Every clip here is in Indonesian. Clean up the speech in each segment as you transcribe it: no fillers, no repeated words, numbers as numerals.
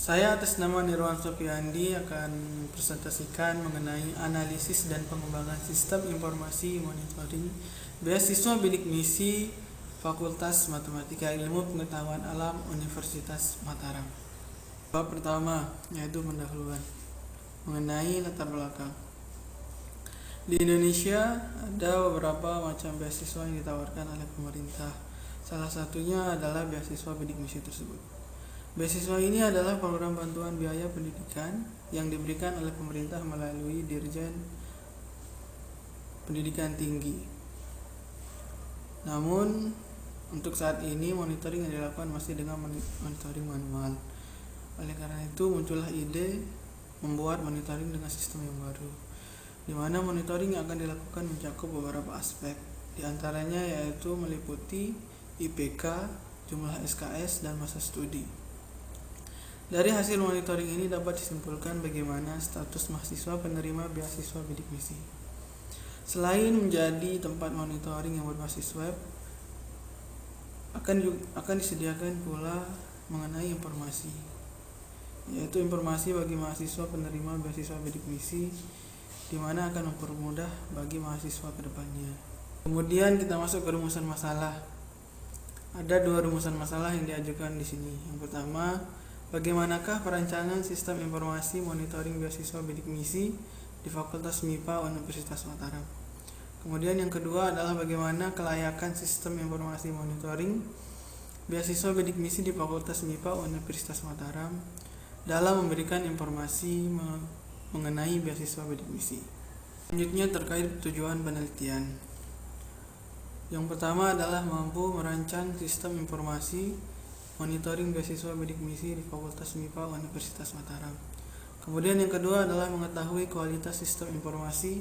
Saya atas nama Nirwan Sofiandi akan presentasikan mengenai analisis dan pengembangan sistem informasi monitoring beasiswa bidik misi Fakultas Matematika Ilmu Pengetahuan Alam Universitas Mataram. Bab pertama yaitu pendahuluan mengenai latar belakang. Di Indonesia ada beberapa macam beasiswa yang ditawarkan oleh pemerintah. Salah satunya adalah beasiswa bidik misi tersebut. Beasiswa ini adalah program bantuan biaya pendidikan yang diberikan oleh pemerintah melalui Dirjen Pendidikan Tinggi. Namun untuk saat ini monitoring yang dilakukan masih dengan monitoring manual. Oleh karena itu muncullah ide membuat monitoring dengan sistem yang baru, di mana monitoring yang akan dilakukan mencakup beberapa aspek, di antaranya yaitu meliputi IPK, jumlah SKS, dan masa studi. Dari hasil monitoring ini dapat disimpulkan bagaimana status mahasiswa penerima beasiswa bidik misi. Selain menjadi tempat monitoring yang berbasis web, akan disediakan pula mengenai informasi, yaitu informasi bagi mahasiswa penerima beasiswa bidik misi, di mana akan mempermudah bagi mahasiswa ke depannya. Kemudian kita masuk ke rumusan masalah. Ada dua rumusan masalah yang diajukan di sini. Yang pertama, bagaimanakah perancangan sistem informasi monitoring beasiswa bidik misi di Fakultas MIPA Universitas Mataram. Kemudian yang kedua adalah bagaimana kelayakan sistem informasi monitoring beasiswa bidik misi di Fakultas MIPA Universitas Mataram dalam memberikan informasi mengenai beasiswa bidik misi. Selanjutnya terkait tujuan penelitian. Yang pertama adalah mampu merancang sistem informasi monitoring beasiswa bidik misi di Fakultas MIPA Universitas Mataram. Kemudian yang kedua adalah mengetahui kualitas sistem informasi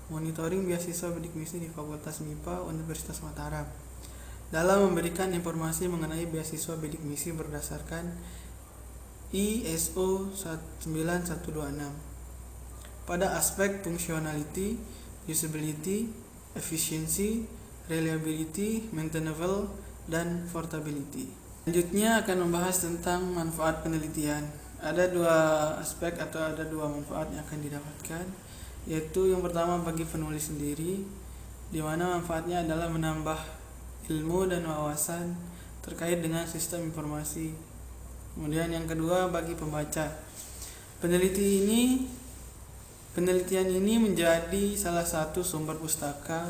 monitoring beasiswa bidik misi di Fakultas MIPA Universitas Mataram dalam memberikan informasi mengenai beasiswa bidik misi berdasarkan ISO 9126 pada aspek functionality, usability, efficiency, reliability, maintainable, dan portability. Selanjutnya akan membahas tentang manfaat penelitian. Ada dua aspek atau ada dua manfaat yang akan didapatkan, yaitu yang pertama bagi penulis sendiri, di mana manfaatnya adalah menambah ilmu dan wawasan terkait dengan sistem informasi. Kemudian yang kedua bagi pembaca. Penelitian ini menjadi salah satu sumber pustaka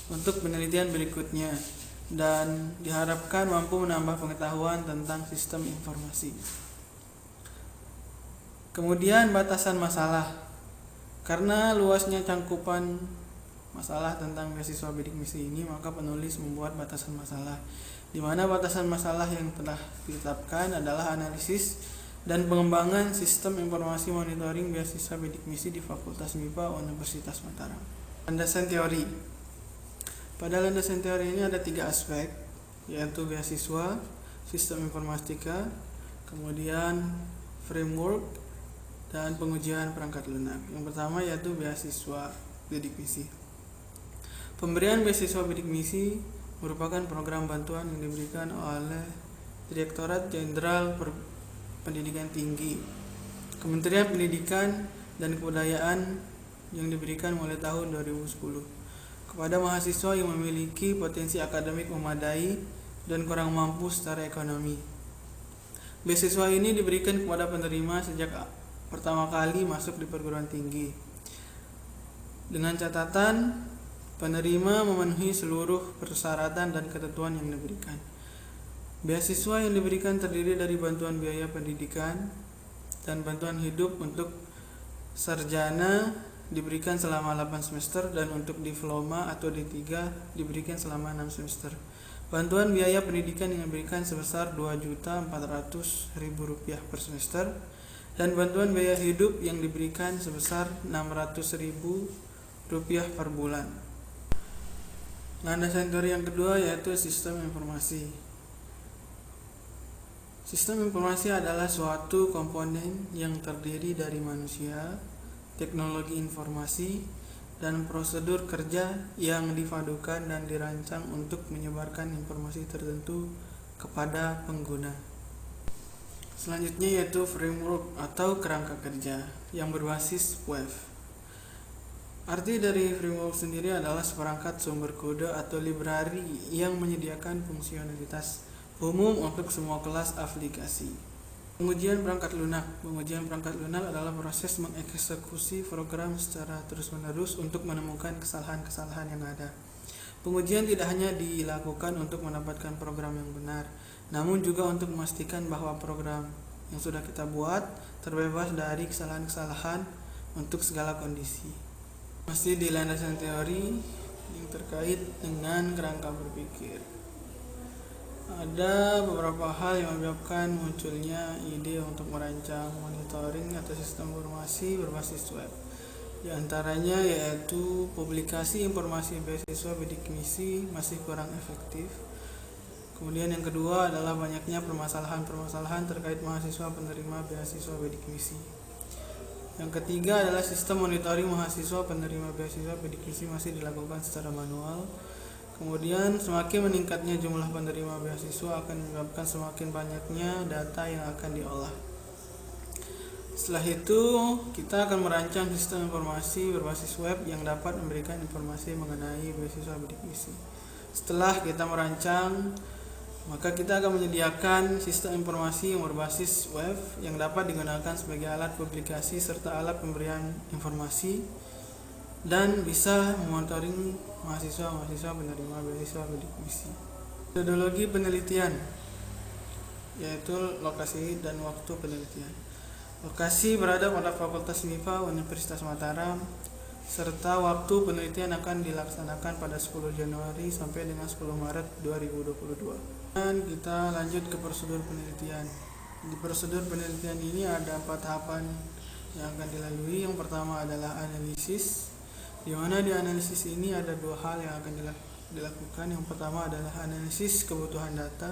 untuk penelitian berikutnya, dan diharapkan mampu menambah pengetahuan tentang sistem informasi. Kemudian batasan masalah. Karena luasnya cangkupan masalah tentang beasiswa bidik misi ini, maka penulis membuat batasan masalah, di mana batasan masalah yang telah ditetapkan adalah analisis dan pengembangan sistem informasi monitoring beasiswa bidik misi di Fakultas MIPA Universitas Mataram. Landasan teori. Pada landasan teori ini ada tiga aspek, yaitu beasiswa, sistem informatika, kemudian framework, dan pengujian perangkat lunak. Yang pertama yaitu beasiswa bidik misi. Pemberian beasiswa bidik misi merupakan program bantuan yang diberikan oleh Direktorat Jenderal Pendidikan Tinggi, Kementerian Pendidikan dan Kebudayaan, yang diberikan mulai tahun 2010 kepada mahasiswa yang memiliki potensi akademik memadai dan kurang mampu secara ekonomi. Beasiswa ini diberikan kepada penerima sejak pertama kali masuk di perguruan tinggi, dengan catatan penerima memenuhi seluruh persyaratan dan ketentuan yang diberikan. Beasiswa yang diberikan terdiri dari bantuan biaya pendidikan dan bantuan hidup untuk sarjana diberikan selama 8 semester, dan untuk diploma atau D3 diberikan selama 6 semester. Bantuan biaya pendidikan yang diberikan sebesar Rp2.400.000 per semester, dan bantuan biaya hidup yang diberikan sebesar Rp600.000 per bulan. Landasan teori yang kedua yaitu sistem informasi. Sistem informasi adalah suatu komponen yang terdiri dari manusia, teknologi informasi, dan prosedur kerja yang dipadukan dan dirancang untuk menyebarkan informasi tertentu kepada pengguna. Selanjutnya yaitu framework atau kerangka kerja yang berbasis web. Arti dari framework sendiri adalah seperangkat sumber kode atau library yang menyediakan fungsionalitas umum untuk semua kelas aplikasi. Pengujian perangkat lunak. Pengujian perangkat lunak adalah proses mengeksekusi program secara terus-menerus untuk menemukan kesalahan-kesalahan yang ada. Pengujian tidak hanya dilakukan untuk mendapatkan program yang benar, namun juga untuk memastikan bahwa program yang sudah kita buat terbebas dari kesalahan-kesalahan untuk segala kondisi. Masih di landasan teori yang terkait dengan kerangka berpikir. Ada beberapa hal yang menyebabkan munculnya ide untuk merancang monitoring atau sistem informasi berbasis web. Di antaranya yaitu publikasi informasi beasiswa bidik misi masih kurang efektif. Kemudian yang kedua adalah banyaknya permasalahan-permasalahan terkait mahasiswa penerima beasiswa bidik misi. Yang ketiga adalah sistem monitoring mahasiswa penerima beasiswa bidik misi masih dilakukan secara manual. Kemudian semakin meningkatnya jumlah penerima beasiswa akan menyebabkan semakin banyaknya data yang akan diolah. Setelah itu, kita akan merancang sistem informasi berbasis web yang dapat memberikan informasi mengenai beasiswa bidik misi. Setelah kita merancang, maka kita akan menyediakan sistem informasi yang berbasis web yang dapat digunakan sebagai alat publikasi serta alat pemberian informasi dan bisa memonitoring mahasiswa penerima beasiswa bidik misi. Metodologi penelitian yaitu lokasi dan waktu penelitian. Lokasi berada pada Fakultas MIPA Universitas Mataram, serta waktu penelitian akan dilaksanakan pada 10 Januari sampai dengan 10 Maret 2022. Dan kita lanjut ke prosedur penelitian. Di prosedur penelitian ini ada 4 tahapan yang akan dilalui. Yang pertama adalah analisis, di mana di analisis ini ada 2 hal yang akan dilakukan. Yang pertama adalah analisis kebutuhan data.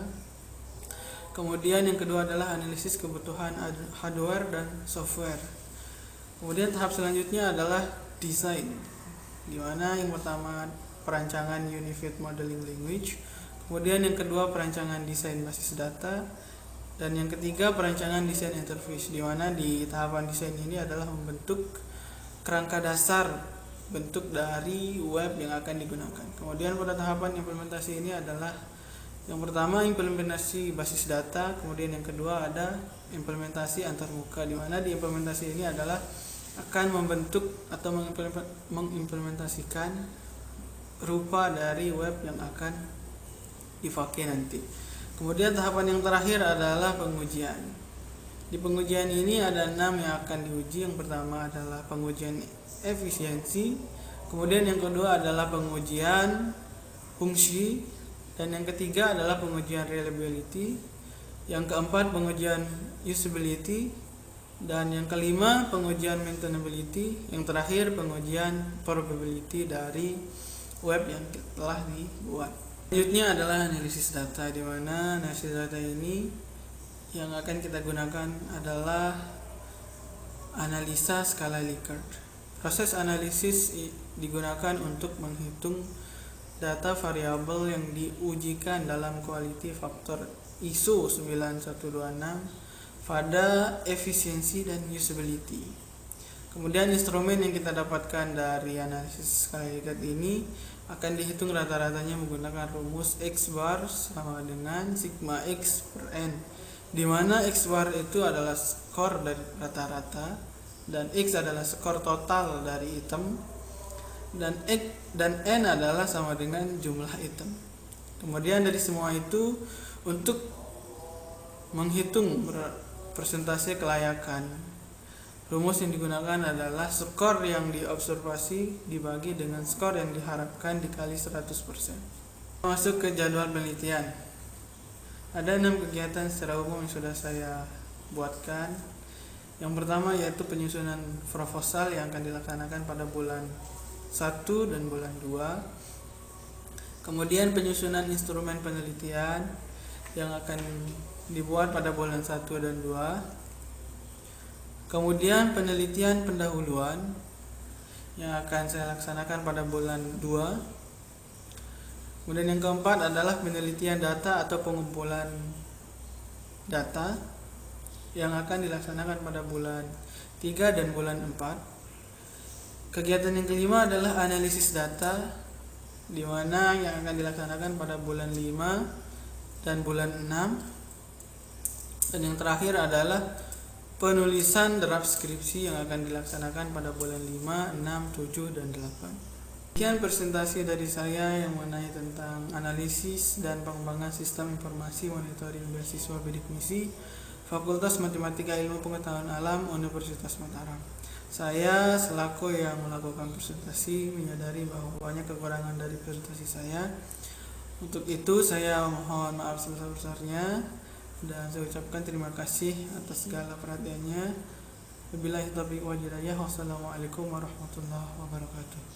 Kemudian yang kedua adalah analisis kebutuhan hardware dan software. Kemudian tahap selanjutnya adalah desain, di mana yang pertama perancangan Unified Modeling Language, kemudian yang kedua perancangan desain basis data, dan yang ketiga perancangan desain interface, di mana di tahapan desain ini adalah membentuk kerangka dasar bentuk dari web yang akan digunakan. Kemudian pada tahapan implementasi ini adalah yang pertama implementasi basis data, kemudian yang kedua ada implementasi antarmuka, di mana di implementasi ini adalah akan membentuk atau mengimplementasikan rupa dari web yang akan dipakai nanti. Kemudian tahapan yang terakhir adalah pengujian. Di pengujian ini ada 6 yang akan diuji. Yang pertama adalah pengujian efisiensi, kemudian yang kedua adalah pengujian fungsi, dan yang ketiga adalah pengujian reliability, yang keempat pengujian usability, dan yang kelima pengujian maintainability, yang terakhir pengujian probability dari web yang telah dibuat. Selanjutnya adalah analisis data, di mana analisis data ini yang akan kita gunakan adalah analisa skala Likert. Proses analisis digunakan untuk menghitung data variabel yang diujikan dalam quality factor ISO 9126 pada efisiensi dan usability. Kemudian instrumen yang kita dapatkan dari analisis skala Likert ini akan dihitung rata-ratanya menggunakan rumus X bar sama dengan sigma X per N, di mana X bar itu adalah skor dari rata-rata dan X adalah skor total dari item, dan N adalah sama dengan jumlah item. Kemudian dari semua itu, untuk menghitung persentase kelayakan, rumus yang digunakan adalah skor yang diobservasi dibagi dengan skor yang diharapkan dikali 100%. Masuk ke jadwal penelitian. Ada 6 kegiatan secara umum yang sudah saya buatkan. Yang pertama yaitu penyusunan proposal yang akan dilaksanakan pada bulan 1 dan bulan 2. Kemudian penyusunan instrumen penelitian yang akan dibuat pada bulan 1 dan 2. Kemudian penelitian pendahuluan yang akan saya laksanakan pada bulan 2. Kemudian yang keempat adalah penelitian data atau pengumpulan data. yang akan dilaksanakan pada bulan 3 dan bulan 4. Kegiatan yang kelima adalah analisis data, di mana yang akan dilaksanakan pada bulan 5 dan bulan 6. Dan yang terakhir adalah penulisan draft skripsi yang akan dilaksanakan pada bulan 5, 6, 7, dan 8. Sekian presentasi dari saya yang mengenai tentang analisis dan pengembangan sistem informasi monitoring beasiswa bidik misi Fakultas Matematika Ilmu Pengetahuan Alam Universitas Mataram. Saya selaku yang melakukan presentasi menyadari bahwa banyak kekurangan dari presentasi saya. Untuk itu saya mohon maaf sebesar-besarnya dan saya ucapkan terima kasih atas segala perhatiannya. Wabillahi taufiq wal hidayah. Wassalamualaikum warahmatullahi wabarakatuh.